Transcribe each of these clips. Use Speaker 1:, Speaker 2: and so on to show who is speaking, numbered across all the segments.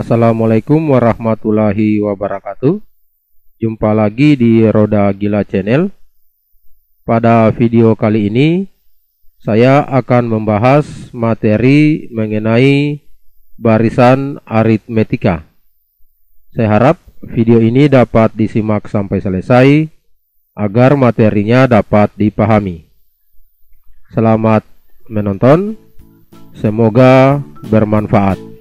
Speaker 1: Assalamualaikum warahmatullahi wabarakatuh. Jumpa lagi di Roda Gila Channel. Pada video kali ini saya akan membahas materi mengenai barisan aritmetika. Saya harap video ini dapat disimak sampai selesai agar materinya dapat dipahami. Selamat menonton, semoga bermanfaat.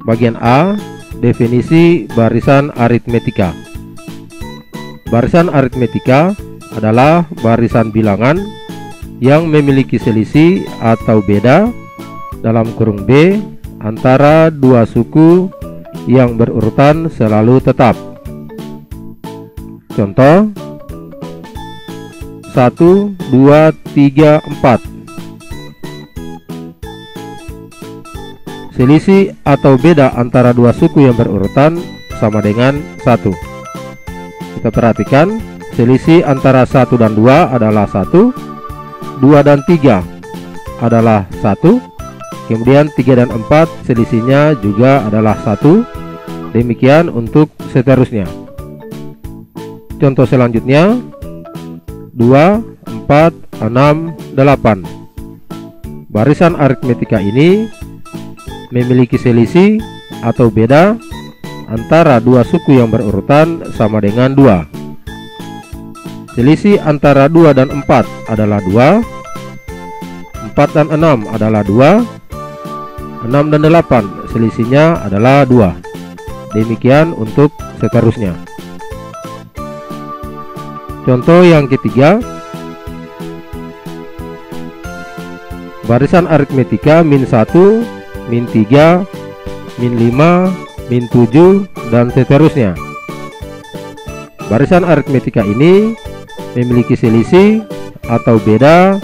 Speaker 1: Bagian A, definisi barisan aritmetika. Barisan aritmetika adalah barisan bilangan yang memiliki selisih atau beda dalam kurung B antara dua suku yang berurutan selalu tetap. Contoh 1, 2, 3, 4. Selisih atau beda antara dua suku yang berurutan sama dengan 1. Kita perhatikan, selisih antara 1 dan 2 adalah 1, 2 dan 3 adalah 1, kemudian 3 dan 4 selisihnya juga adalah 1. Demikian untuk seterusnya. Contoh selanjutnya 2, 4, 6, 8. Barisan aritmetika ini memiliki selisih atau beda antara dua suku yang berurutan sama dengan 2. Selisih antara 2 dan 4 adalah 2, 4 dan 6 adalah 2, 6 dan 8 selisihnya adalah 2. Demikian untuk seterusnya. Contoh yang ketiga, barisan aritmetika min 1, min 3, min 5, min 7, dan seterusnya. Barisan aritmetika ini memiliki selisih atau beda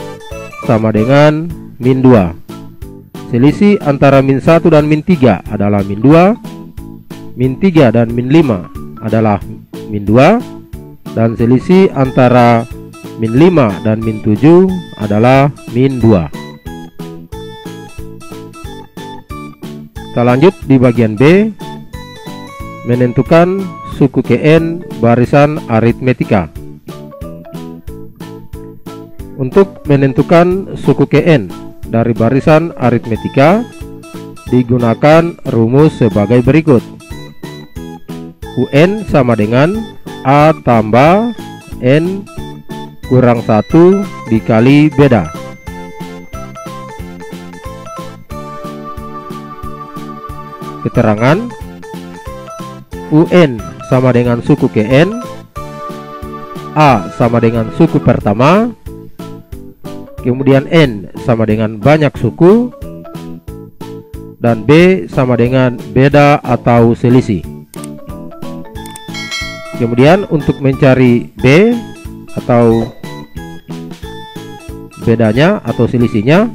Speaker 1: sama dengan min 2. Selisih antara min 1 dan min 3 adalah min 2, min 3 dan min 5 adalah min 2, dan selisih antara min 5 dan min 7 adalah min 2. Kita lanjut di bagian B, menentukan suku Kn barisan aritmetika. Untuk menentukan suku Kn dari barisan aritmetika digunakan rumus sebagai berikut. UN sama dengan A tambah N kurang 1 dikali beda. Keterangan UN sama dengan suku Kn, A sama dengan suku pertama, kemudian N sama dengan banyak suku, dan B sama dengan beda atau selisih. Kemudian untuk mencari B atau bedanya atau selisihnya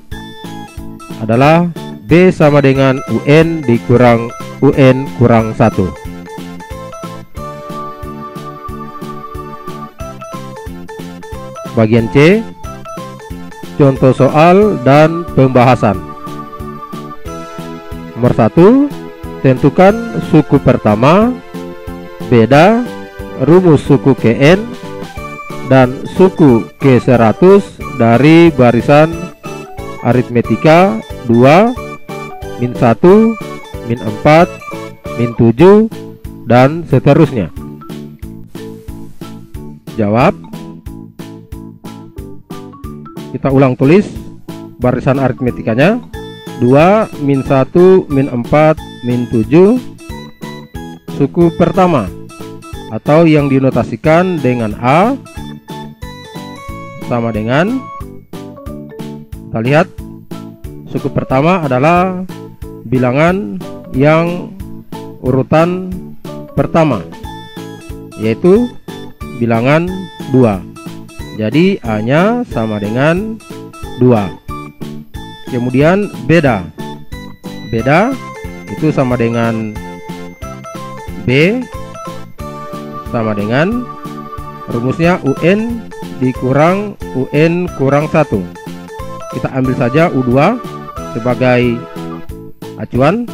Speaker 1: adalah B sama dengan UN dikurang UN kurang 1. Bagian C, contoh soal dan pembahasan. Nomor 1, tentukan suku pertama, beda, rumus suku Kn, dan suku K100 dari barisan aritmetika 2, min 1, min 4, min 7, dan seterusnya. Jawab. Kita ulang tulis barisan aritmetikanya. 2, min 1, min 4, min 7, suku pertama atau yang dinotasikan dengan A sama dengan, kita lihat suku pertama adalah bilangan yang urutan pertama, yaitu bilangan 2. Jadi A nya sama dengan 2. Kemudian beda itu sama dengan B sama dengan rumusnya UN dikurang UN kurang 1. kita ambil saja U2 sebagai acuan.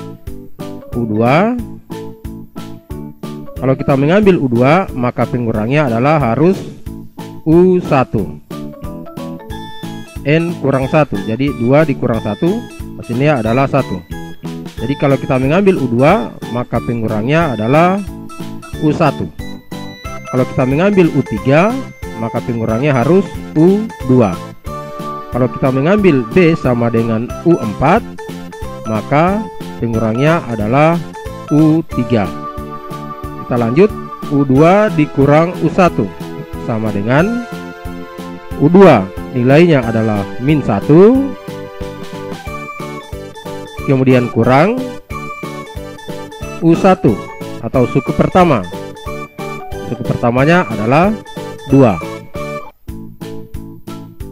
Speaker 1: U2, kalau kita mengambil U2 maka pengurangnya adalah harus U1. N kurang 1, jadi 2 dikurang 1 hasilnya adalah 1. Jadi kalau kita mengambil U2 maka pengurangnya adalah U1. Kalau kita mengambil U3 maka pengurangnya harus U2. Kalau kita mengambil B sama dengan U4 maka pengurangnya adalah U3. Kita lanjut, U2 dikurang U1 sama dengan U2 nilainya adalah min 1, kemudian kurang U1 atau suku pertama. Suku pertamanya adalah 2.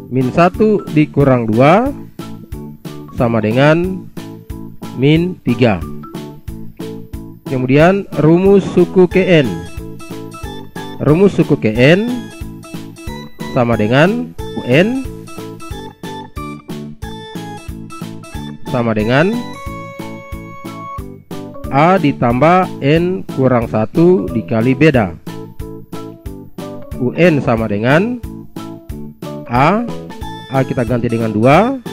Speaker 1: Min 1 dikurang 2 sama dengan min 3. Kemudian rumus suku Kn. Rumus suku Kn sama dengan UN sama dengan A ditambah N kurang 1 dikali beda. UN sama dengan A kita ganti dengan 2,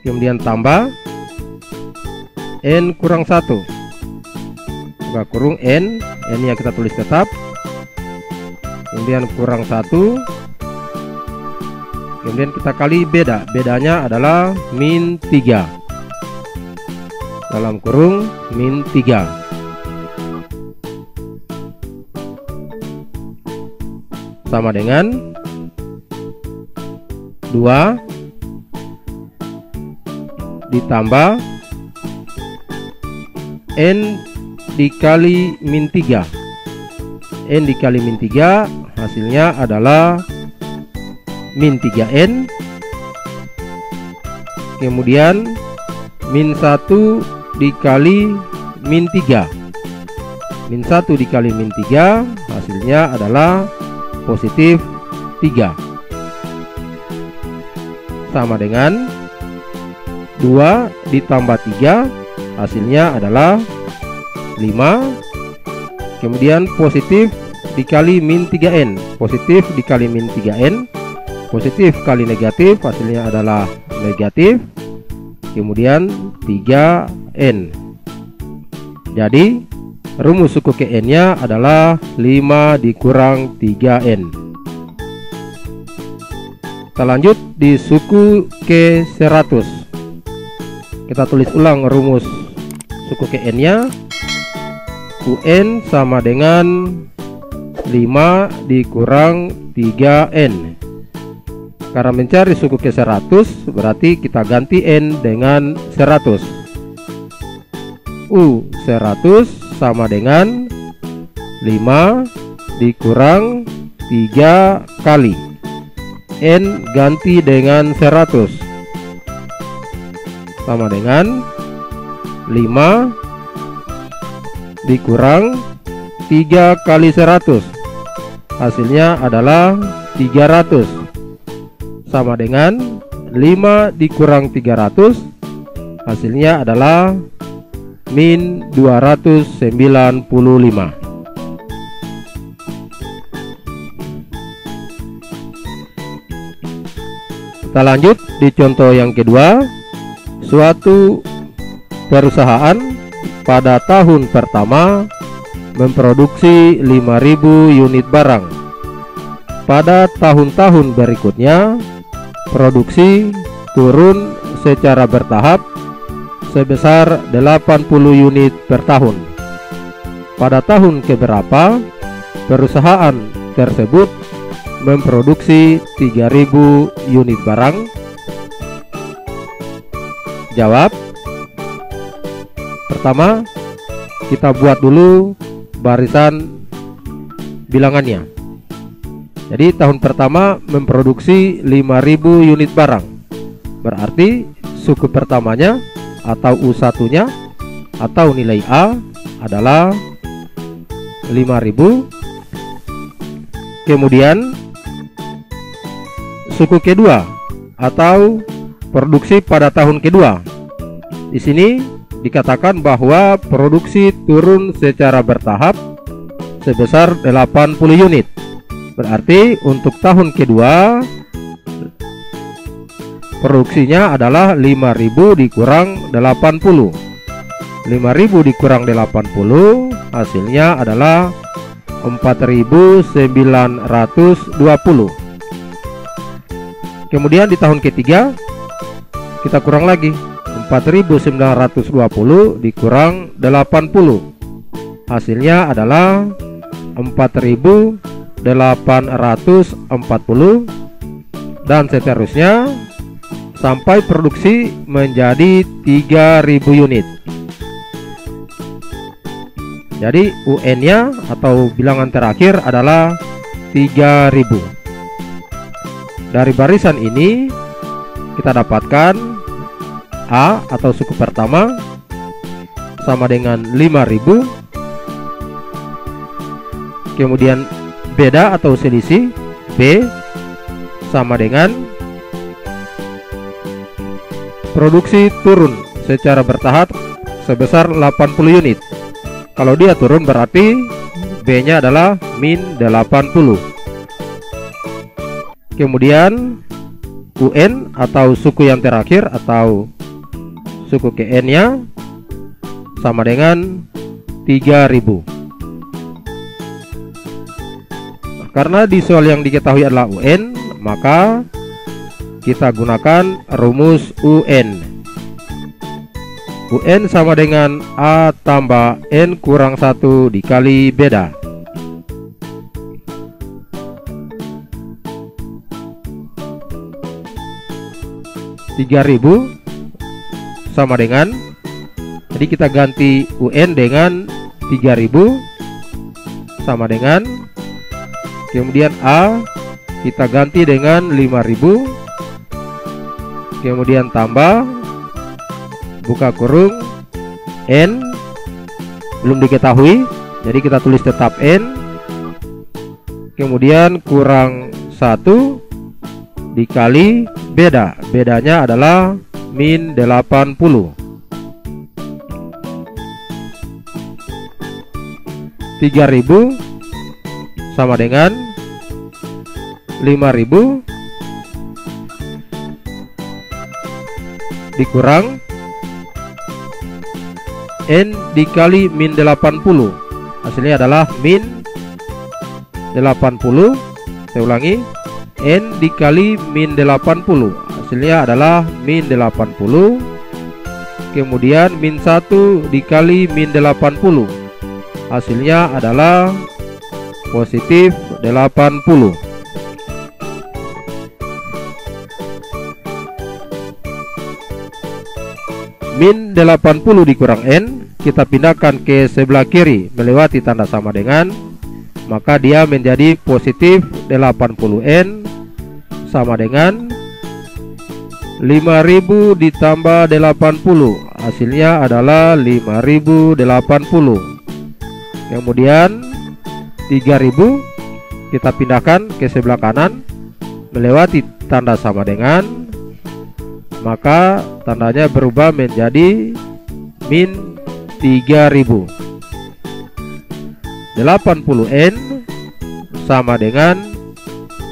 Speaker 1: kemudian tambah N kurang 1 buka kurung N nya kita tulis tetap, kemudian kurang 1, kemudian kita kali beda, bedanya adalah min 3 dalam kurung min 3 sama dengan 2 ditambah N dikali min 3. N dikali min 3 hasilnya adalah min 3N, kemudian min 1 dikali min 3. Min 1 dikali min 3 hasilnya adalah positif 3 sama dengan 2 ditambah 3 hasilnya adalah 5, kemudian positif dikali min 3N. Positif dikali min 3N, positif kali negatif hasilnya adalah negatif, kemudian 3N. Jadi rumus suku Kn nya adalah 5 dikurang 3N. Kita lanjut di suku K100. Kita tulis ulang rumus suku Kn nya. UN sama dengan 5 dikurang 3N. Karena mencari suku K100 berarti kita ganti N dengan 100. U100 sama dengan 5 dikurang 3 kali N ganti dengan 100 sama dengan 5 dikurang 3 kali 100 hasilnya adalah 300 sama dengan 5 dikurang 300 hasilnya adalah min 295. Kita lanjut di contoh yang kedua. Suatu perusahaan pada tahun pertama memproduksi 5.000 unit barang. Pada tahun-tahun berikutnya produksi turun secara bertahap sebesar 80 unit per tahun. Pada tahun keberapa perusahaan tersebut memproduksi 3.000 unit barang? Jawab. Pertama, kita buat dulu barisan bilangannya. Jadi tahun pertama memproduksi 5.000 unit barang. Berarti suku pertamanya atau U1 nya atau nilai A adalah 5.000. Kemudian suku kedua atau produksi pada tahun kedua. Di sini dikatakan bahwa produksi turun secara bertahap sebesar 80 unit. Berarti untuk tahun kedua produksinya adalah 5.000 dikurang 80. 5.000 dikurang 80 hasilnya adalah 4.920. Kemudian di tahun ketiga kita kurang lagi, 4.920 dikurang 80 hasilnya adalah 4.840, dan seterusnya sampai produksi menjadi 3.000 unit. Jadi UN-nya atau bilangan terakhir adalah 3.000. Dari barisan ini kita dapatkan A atau suku pertama sama dengan 5.000. Kemudian beda atau selisih B sama dengan produksi turun secara bertahap sebesar 80 unit. Kalau dia turun berarti B-nya adalah min 80. Kemudian UN atau suku yang terakhir atau suku KN-nya sama dengan 3.000. Karena di soal yang diketahui adalah UN, maka kita gunakan rumus UN. UN sama dengan A tambah N kurang 1 dikali beda. (3.000) sama dengan, jadi kita ganti UN dengan 3.000 sama dengan, kemudian A kita ganti dengan 5.000, kemudian tambah buka kurung N belum diketahui, jadi kita tulis tetap N, kemudian kurang 1 dikali beda. Bedanya adalah min 80. 3.000 sama dengan 5.000 dikurang N dikali min 80, hasilnya adalah min 80. Saya ulangi, N dikali min 80, hasilnya adalah min 80. Kemudian min 1 dikali min 80, hasilnya adalah positif 80. Min 80 dikurang N kita pindahkan ke sebelah kiri melewati tanda sama dengan, maka dia menjadi positif 80N sama dengan 5.000 ditambah 80, hasilnya adalah 5.080. Kemudian 3.000 kita pindahkan ke sebelah kanan melewati tanda sama dengan, maka tandanya berubah menjadi min 3.000. 80N sama dengan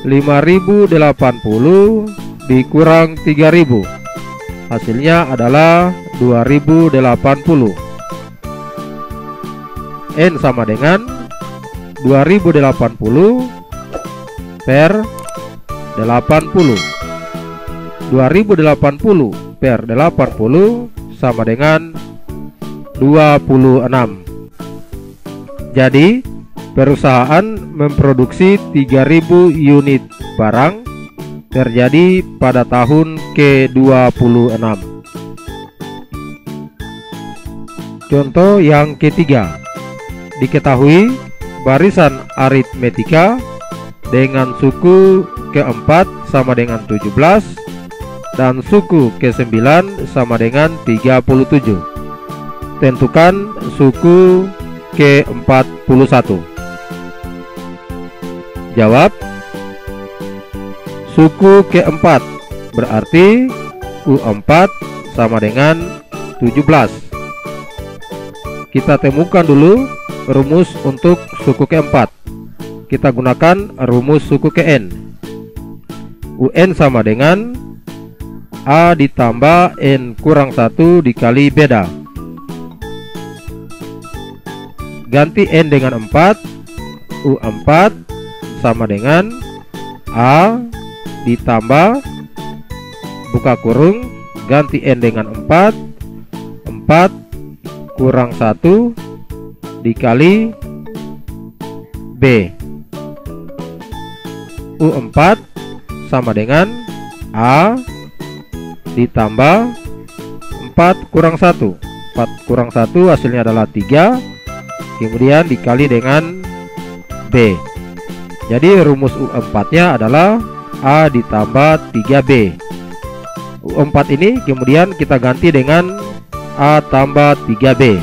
Speaker 1: 5.080 dikurang 3.000, hasilnya adalah 2.080. N sama dengan 2.080 per 80. 2.080 per 80 sama dengan 26. Jadi perusahaan memproduksi 3.000 unit barang terjadi pada tahun ke-26. Contoh yang ketiga, diketahui barisan aritmetika dengan suku keempat sama dengan 17 dan suku ke-9 sama dengan 37. Tentukan suku ke-41. Jawab, suku keempat, berarti U4 sama dengan 17. Kita temukan dulu rumus untuk suku keempat. Kita gunakan rumus suku ke N. UN sama dengan A ditambah N kurang 1 dikali beda. Ganti N dengan 4, U4 sama dengan A ditambah, buka kurung, ganti N dengan 4, 4 kurang 1 dikali B. U4 sama dengan A ditambah 4 kurang 1. 4 kurang 1 hasilnya adalah 3, kemudian dikali dengan B. Jadi rumus U4 nya adalah A ditambah 3B. U4 ini kemudian kita ganti dengan A tambah 3B.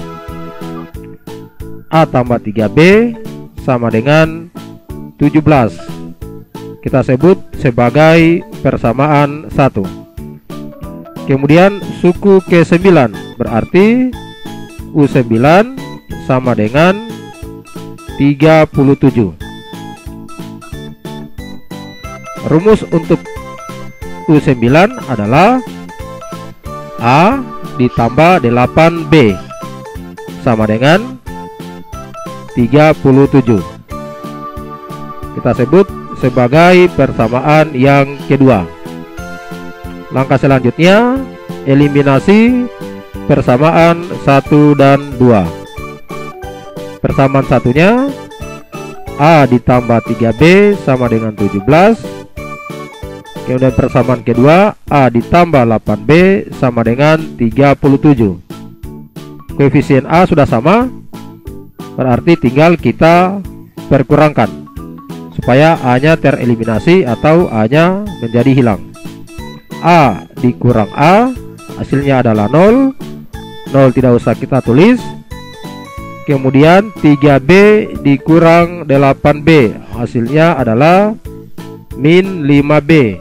Speaker 1: A tambah 3B sama dengan 17. Kita sebut sebagai persamaan 1. Kemudian suku ke-9, berarti U9 sama dengan 37. Rumus untuk U9 adalah A ditambah 8B sama dengan 37. Kita sebut sebagai persamaan yang kedua. Langkah selanjutnya, eliminasi persamaan 1 dan 2. Persamaan satunya A ditambah 3B sama dengan 17. Kemudian persamaan kedua A ditambah 8B sama dengan 37. Koefisien A sudah sama, berarti tinggal kita perkurangkan supaya A-nya tereliminasi atau A-nya menjadi hilang. A dikurang A, hasilnya adalah 0. 0 tidak usah kita tulis. Kemudian 3B dikurang 8B, hasilnya adalah min 5B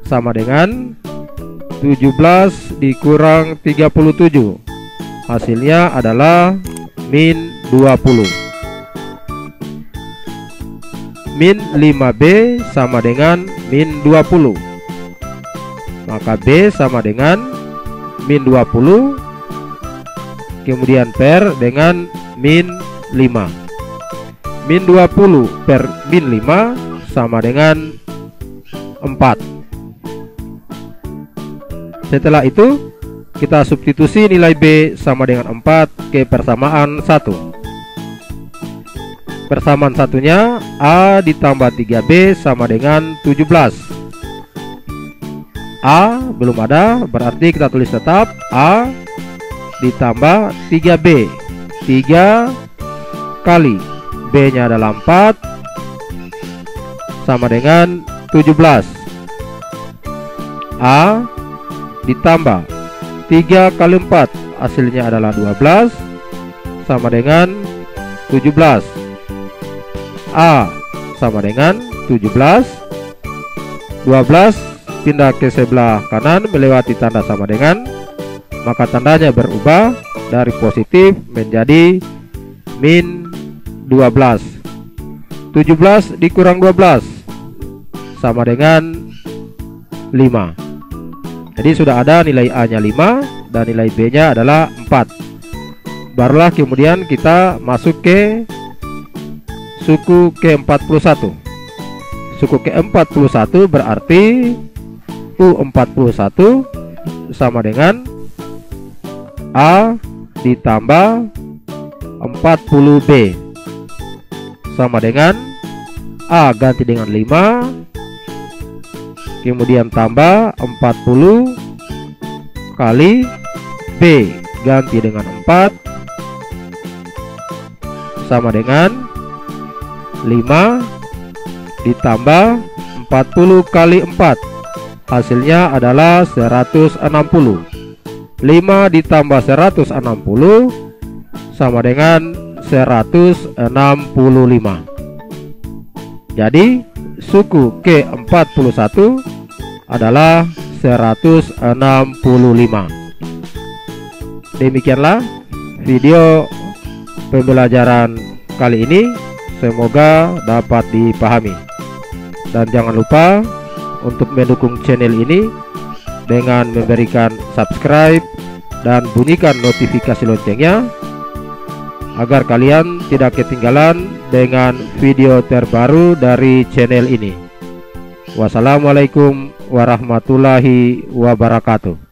Speaker 1: sama dengan 17 dikurang 37, hasilnya adalah min 20. Min 5B sama dengan min 20. Maka B sama dengan min 20, kemudian per dengan min 5. Min 20 per min 5 sama dengan 4. Setelah itu kita substitusi nilai B sama dengan 4 ke persamaan 1. Persamaan satunya A ditambah 3B sama dengan 17. A belum ada, berarti kita tulis tetap A ditambah 3B. 3 kali B nya adalah 4 sama dengan 17. A ditambah 3 kali 4, hasilnya adalah 12 sama dengan 17. A sama dengan 17. 12 pindah ke sebelah kanan melewati tanda sama dengan, maka tandanya berubah dari positif menjadi min 12. 17 dikurang 12 sama dengan 5. Jadi sudah ada nilai A nya 5 dan nilai B nya adalah 4. Barulah kemudian kita masuk ke suku ke-41. Suku ke-41 berarti U41 sama dengan A ditambah 40B sama dengan A ganti dengan 5, kemudian tambah 40 kali B ganti dengan 4 sama dengan 5 ditambah 40 kali 4, hasilnya adalah 160. 5 ditambah 160 sama dengan 165. Jadi suku ke-41 adalah 165. Demikianlah video pembelajaran kali ini, semoga dapat dipahami. Dan jangan lupa untuk mendukung channel ini dengan memberikan subscribe dan bunyikan notifikasi loncengnya agar kalian tidak ketinggalan dengan video terbaru dari channel ini. Wassalamualaikum warahmatullahi wabarakatuh.